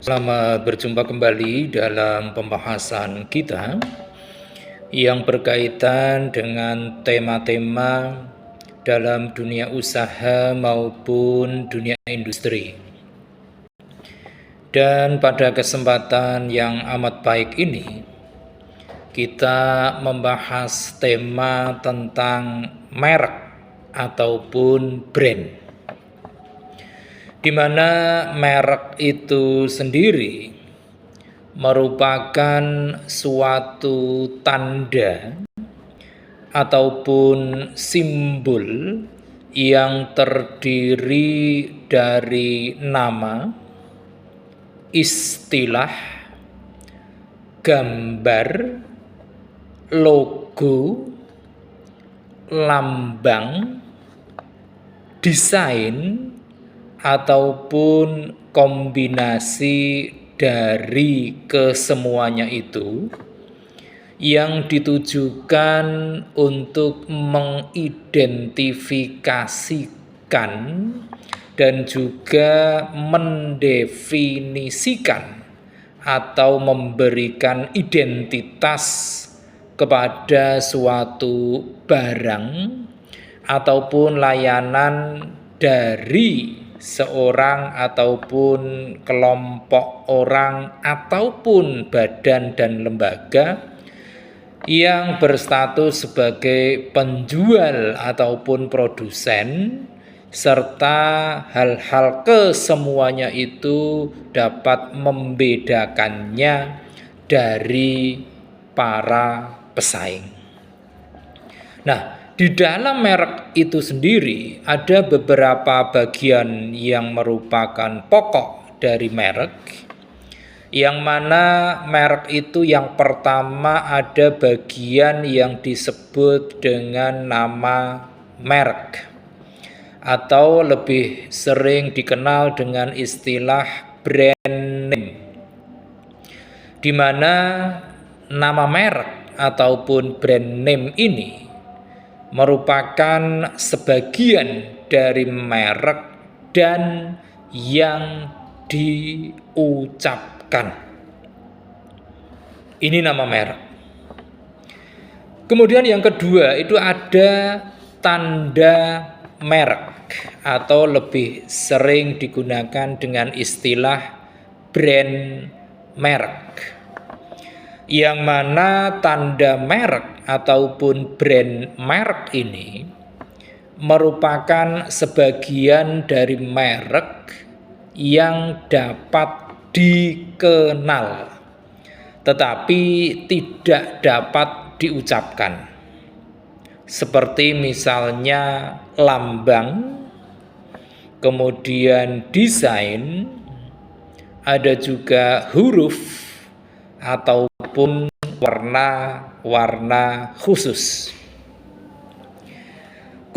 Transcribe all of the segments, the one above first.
Selamat berjumpa kembali dalam pembahasan kita yang berkaitan dengan tema-tema dalam dunia usaha maupun dunia industri. Dan pada kesempatan yang amat baik ini, kita membahas tema tentang merek ataupun brand, di mana merek itu sendiri merupakan suatu tanda ataupun simbol yang terdiri dari nama, istilah, gambar, logo, lambang, desain, ataupun kombinasi dari kesemuanya itu yang ditujukan untuk mengidentifikasikan dan juga mendefinisikan atau memberikan identitas kepada suatu barang ataupun layanan dari seorang ataupun kelompok orang ataupun badan dan lembaga yang berstatus sebagai penjual ataupun produsen, serta hal-hal kesemuanya itu dapat membedakannya dari para pesaing. Nah, di dalam merek itu sendiri ada beberapa bagian yang merupakan pokok dari merek, yang mana merek itu yang pertama ada bagian yang disebut dengan nama merek, atau lebih sering dikenal dengan istilah brand name, di mana nama merek ataupun brand name ini merupakan sebagian dari merek dan yang diucapkan. Ini nama merek. Kemudian yang kedua itu ada tanda merek, atau lebih sering digunakan dengan istilah brand merek, yang mana tanda merek ataupun brand merek ini merupakan sebagian dari merek yang dapat dikenal tetapi tidak dapat diucapkan, seperti misalnya lambang, kemudian desain, ada juga huruf ataupun warna-warna khusus.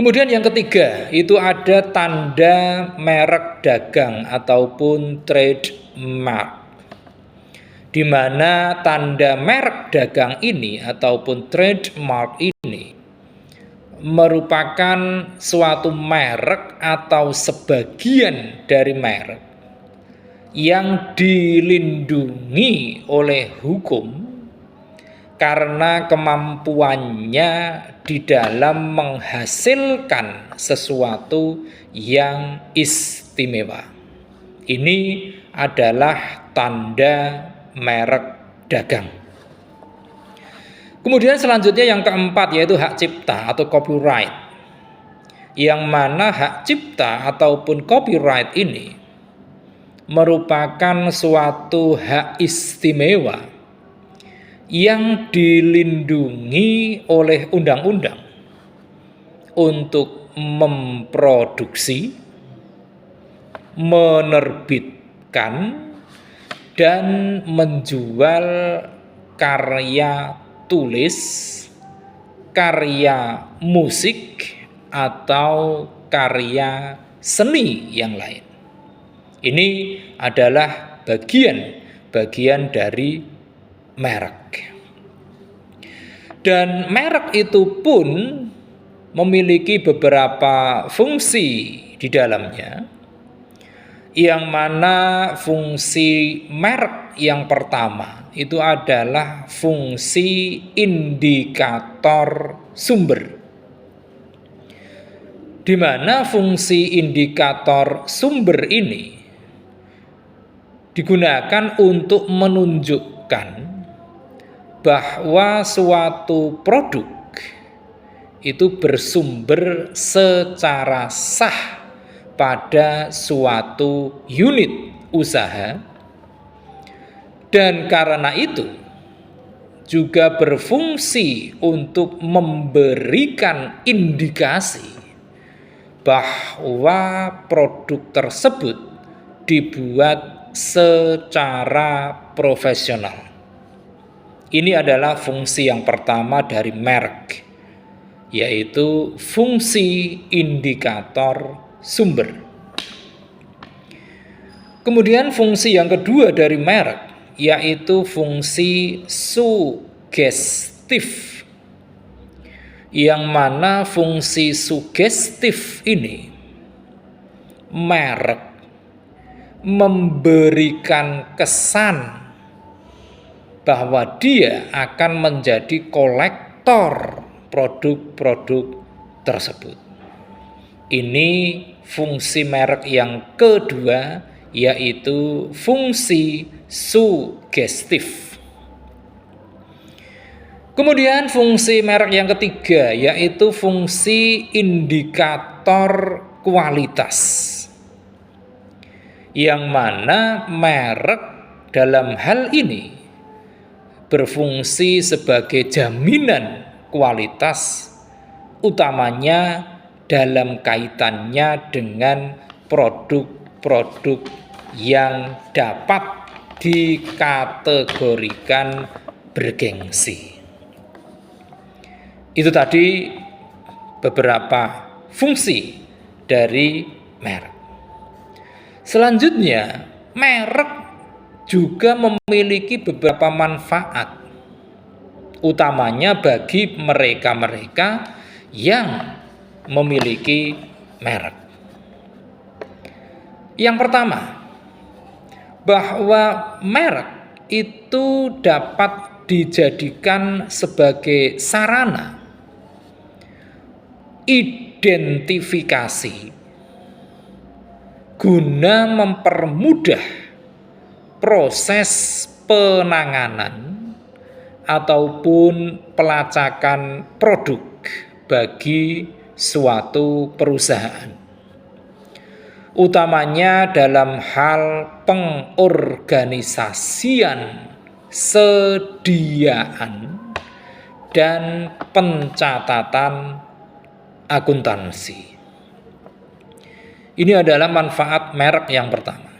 Kemudian yang ketiga itu ada tanda merek dagang ataupun trademark, di mana tanda merek dagang ini ataupun trademark ini merupakan suatu merek atau sebagian dari merek yang dilindungi oleh hukum karena kemampuannya di dalam menghasilkan sesuatu yang istimewa. Ini adalah tanda merek dagang. Kemudian selanjutnya yang keempat yaitu hak cipta atau copyright, yang mana hak cipta ataupun copyright ini merupakan suatu hak istimewa yang dilindungi oleh undang-undang untuk memproduksi, menerbitkan, dan menjual karya tulis, karya musik, atau karya seni yang lain. Ini adalah bagian dari merek. Dan merek itu pun memiliki beberapa fungsi di dalamnya, yang mana fungsi merek yang pertama itu adalah fungsi indikator sumber, di mana fungsi indikator sumber ini digunakan untuk menunjukkan bahwa suatu produk itu bersumber secara sah pada suatu unit usaha, dan karena itu juga berfungsi untuk memberikan indikasi bahwa produk tersebut dibuat secara profesional. Ini adalah fungsi yang pertama dari merek, yaitu fungsi indikator sumber. Kemudian fungsi yang kedua dari merek yaitu fungsi sugestif, yang mana fungsi sugestif ini merek memberikan kesan bahwa dia akan menjadi kolektor produk-produk tersebut. Ini fungsi merek yang kedua, yaitu fungsi sugestif. Kemudian fungsi merek yang ketiga yaitu fungsi indikator kualitas, yang mana merek dalam hal ini berfungsi sebagai jaminan kualitas, utamanya dalam kaitannya dengan produk-produk yang dapat dikategorikan bergengsi. Itu tadi beberapa fungsi dari merek. Selanjutnya, merek juga memiliki beberapa manfaat, utamanya bagi mereka-mereka yang memiliki merek. Yang pertama, bahwa merek itu dapat dijadikan sebagai sarana identifikasi guna mempermudah proses penanganan ataupun pelacakan produk bagi suatu perusahaan, utamanya dalam hal pengorganisasian, sediaan, dan pencatatan akuntansi. Ini adalah manfaat merek yang pertama.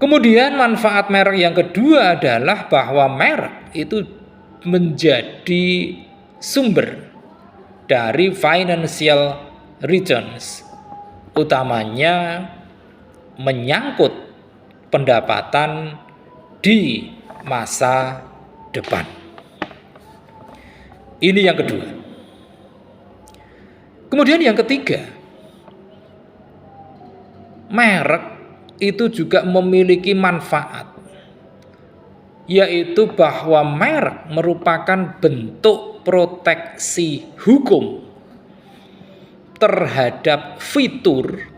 Kemudian manfaat merek yang kedua adalah bahwa merek itu menjadi sumber dari financial returns, utamanya menyangkut pendapatan di masa depan. Ini yang kedua. Kemudian yang ketiga, merek itu juga memiliki manfaat, yaitu bahwa merek merupakan bentuk proteksi hukum terhadap fitur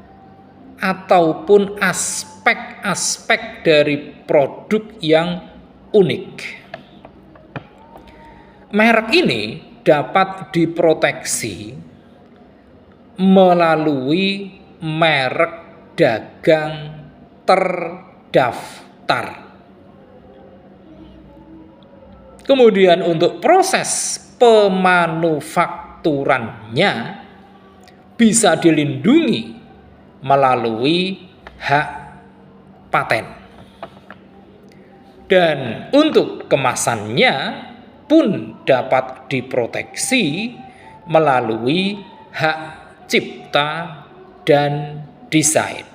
ataupun aspek-aspek dari produk yang unik. Merek ini dapat diproteksi melalui merek dagang terdaftar. Kemudian untuk proses pemanufakturannya bisa dilindungi melalui hak paten. Dan untuk kemasannya pun dapat diproteksi melalui hak cipta dan desain.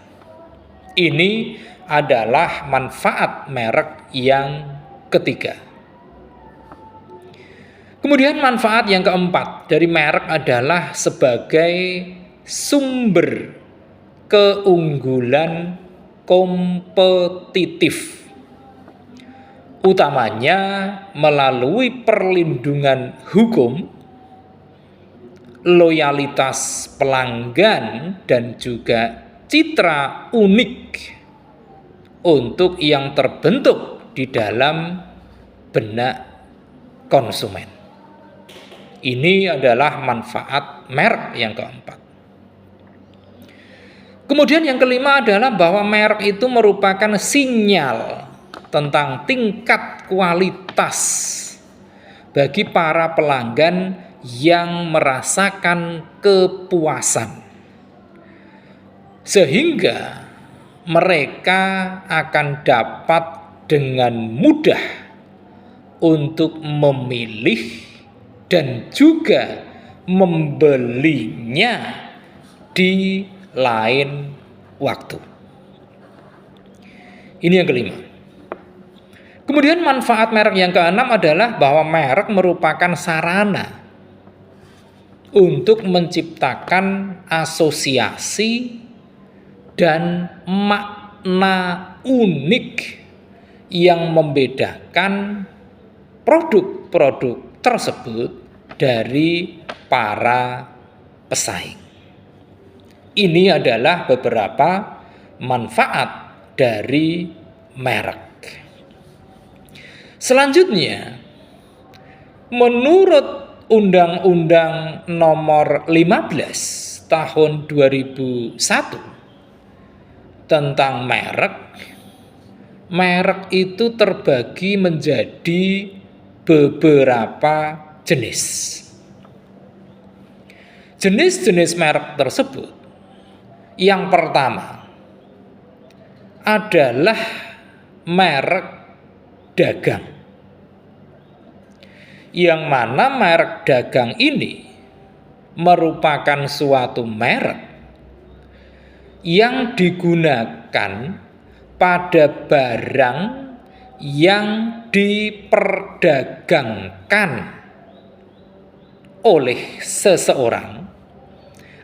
Ini adalah manfaat merek yang ketiga. Kemudian manfaat yang keempat dari merek adalah sebagai sumber keunggulan kompetitif, utamanya melalui perlindungan hukum, loyalitas pelanggan, dan juga citra unik untuk yang terbentuk di dalam benak konsumen. Ini adalah manfaat merek yang keempat. Kemudian yang kelima adalah bahwa merek itu merupakan sinyal tentang tingkat kualitas bagi para pelanggan yang merasakan kepuasan, sehingga mereka akan dapat dengan mudah untuk memilih dan juga membelinya di lain waktu. Ini yang kelima. Kemudian manfaat merek yang keenam adalah bahwa merek merupakan sarana untuk menciptakan asosiasi dan makna unik yang membedakan produk-produk tersebut dari para pesaing. Ini adalah beberapa manfaat dari merek. Selanjutnya, menurut Undang-Undang Nomor 15 Tahun 2001 tentang merek itu terbagi menjadi beberapa jenis. Jenis-jenis merek tersebut, yang pertama adalah merek dagang, yang mana merek dagang ini merupakan suatu merek yang digunakan pada barang yang diperdagangkan oleh seseorang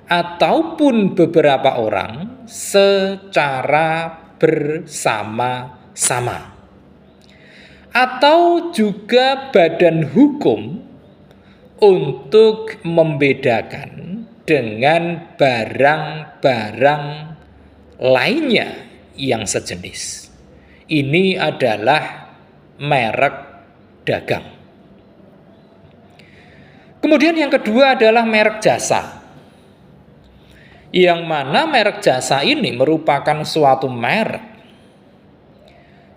ataupun beberapa orang secara bersama-sama, atau juga badan hukum untuk membedakan dengan barang-barang lainnya yang sejenis. Ini adalah merek dagang. Kemudian yang kedua adalah merek jasa, yang mana merek jasa ini merupakan suatu merek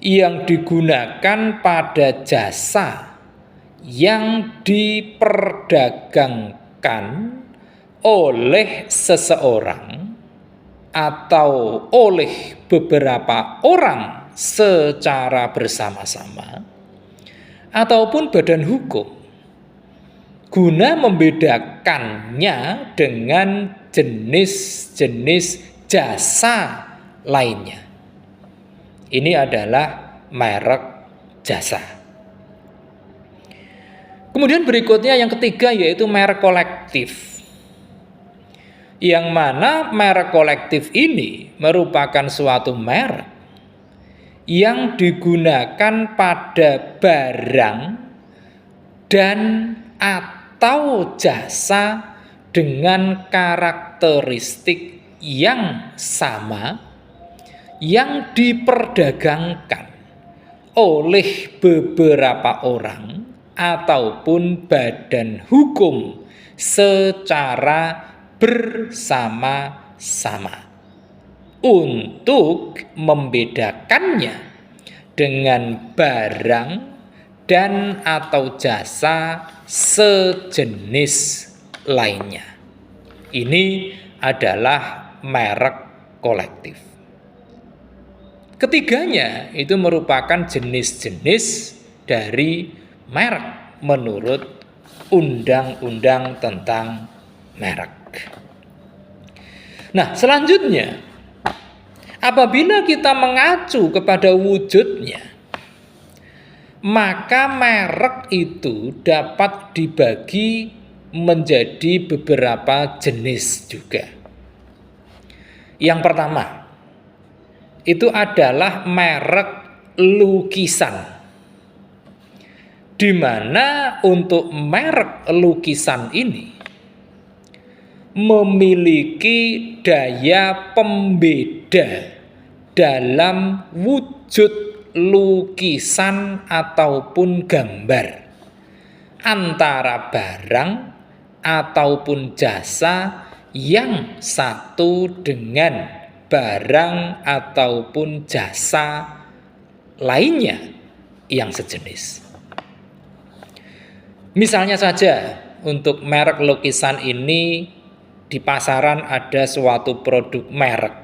yang digunakan pada jasa yang diperdagangkan oleh seseorang atau oleh beberapa orang secara bersama-sama ataupun badan hukum, guna membedakannya dengan jenis-jenis jasa lainnya. Ini adalah merek jasa. Kemudian berikutnya yang ketiga yaitu merek kolektif, yang mana merek kolektif ini merupakan suatu merek yang digunakan pada barang dan atau jasa dengan karakteristik yang sama yang diperdagangkan oleh beberapa orang ataupun badan hukum secara bersama-sama untuk membedakannya dengan barang dan atau jasa sejenis lainnya. Ini adalah merek kolektif. Ketiganya itu merupakan jenis-jenis dari merek menurut Undang-Undang tentang merek. Nah, selanjutnya, apabila kita mengacu kepada wujudnya, maka merek itu dapat dibagi menjadi beberapa jenis juga. Yang pertama, itu adalah merek lukisan. Di mana untuk merek lukisan ini memiliki daya pembeda dalam wujud lukisan ataupun gambar antara barang ataupun jasa yang satu dengan barang ataupun jasa lainnya yang sejenis. Misalnya saja untuk merek lukisan ini di pasaran ada suatu produk merek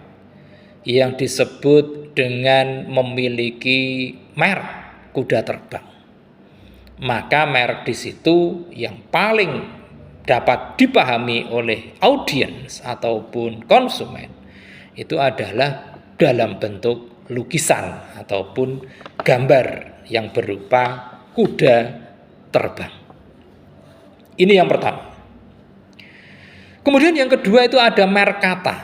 yang disebut dengan memiliki merek kuda terbang. Maka merek di situ yang paling dapat dipahami oleh audiens ataupun konsumen itu adalah dalam bentuk lukisan ataupun gambar yang berupa kuda terbang. Ini yang pertama. Kemudian yang kedua itu ada merek kata.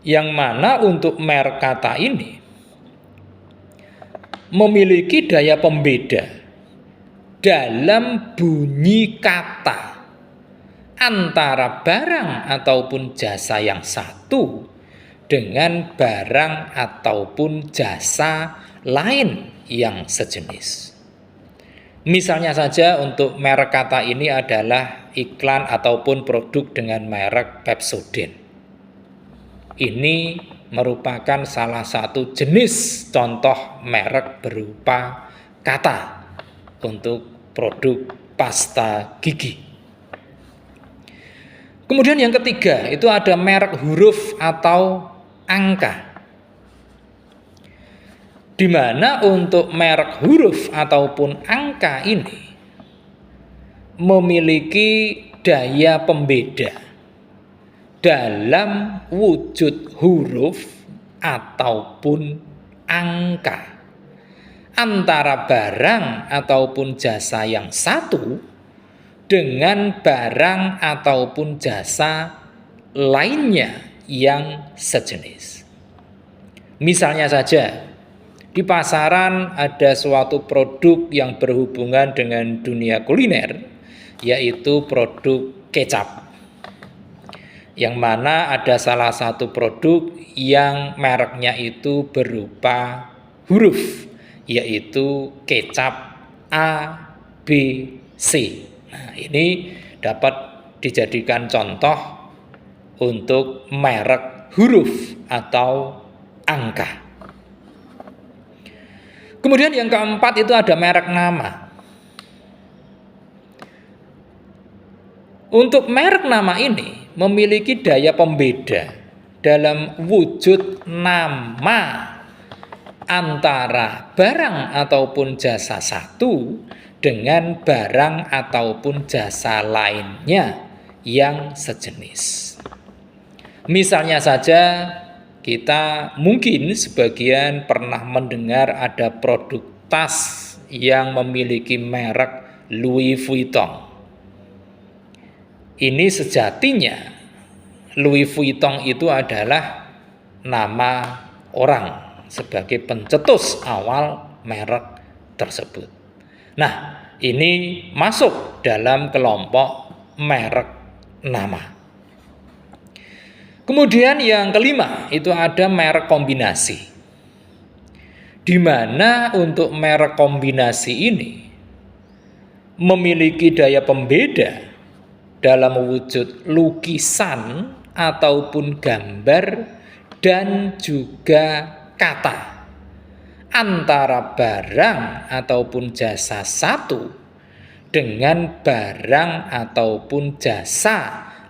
Yang mana untuk merek kata ini memiliki daya pembeda dalam bunyi kata antara barang ataupun jasa yang satu dengan barang ataupun jasa lain yang sejenis. Misalnya saja untuk merek kata ini adalah iklan ataupun produk dengan merek Pepsodent. Ini merupakan salah satu jenis contoh merek berupa kata untuk produk pasta gigi. Kemudian yang ketiga itu ada merek huruf atau angka. Di mana untuk merek huruf ataupun angka ini memiliki daya pembeda dalam wujud huruf ataupun angka antara barang ataupun jasa yang satu dengan barang ataupun jasa lainnya yang sejenis. Misalnya saja di pasaran ada suatu produk yang berhubungan dengan dunia kuliner, yaitu produk kecap. Yang mana ada salah satu produk yang mereknya itu berupa huruf, yaitu kecap A, B, C. Nah, ini dapat dijadikan contoh untuk merek huruf atau angka. Kemudian yang keempat itu ada merek nama. Untuk merek nama ini memiliki daya pembeda dalam wujud nama antara barang ataupun jasa satu dengan barang ataupun jasa lainnya yang sejenis. Misalnya saja kita mungkin sebagian pernah mendengar ada produk tas yang memiliki merek Louis Vuitton. Ini sejatinya Louis Vuitton itu adalah nama orang sebagai pencetus awal merek tersebut. Nah, ini masuk dalam kelompok merek nama. Kemudian yang kelima itu ada merek kombinasi. Di mana untuk merek kombinasi ini memiliki daya pembeda dalam wujud lukisan ataupun gambar dan juga kata antara barang ataupun jasa satu dengan barang ataupun jasa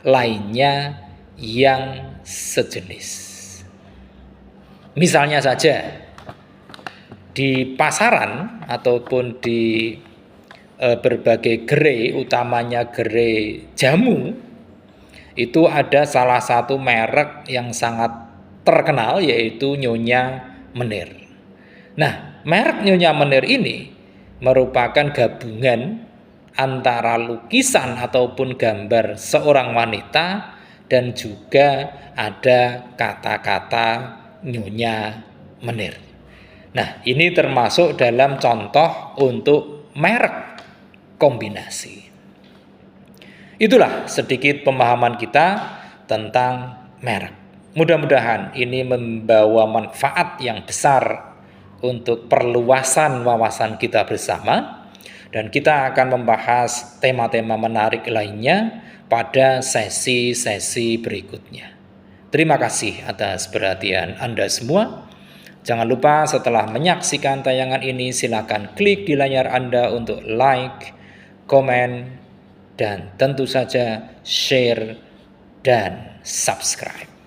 lainnya yang sejenis. Misalnya saja di pasaran ataupun di berbagai gerai, utamanya gerai jamu, itu ada salah satu merek yang sangat terkenal yaitu Nyonya Menir. Nah, merek Nyonya Menir ini merupakan gabungan antara lukisan ataupun gambar seorang wanita dan juga ada kata-kata Nyonya Menir. Nah, ini termasuk dalam contoh untuk merek kombinasi. Itulah sedikit pemahaman kita tentang merek. Mudah-mudahan ini membawa manfaat yang besar untuk perluasan wawasan kita bersama, dan kita akan membahas tema-tema menarik lainnya pada sesi-sesi berikutnya. Terima kasih atas perhatian Anda semua. Jangan lupa setelah menyaksikan tayangan ini silakan klik di layar Anda untuk like, komen, dan tentu saja share dan subscribe.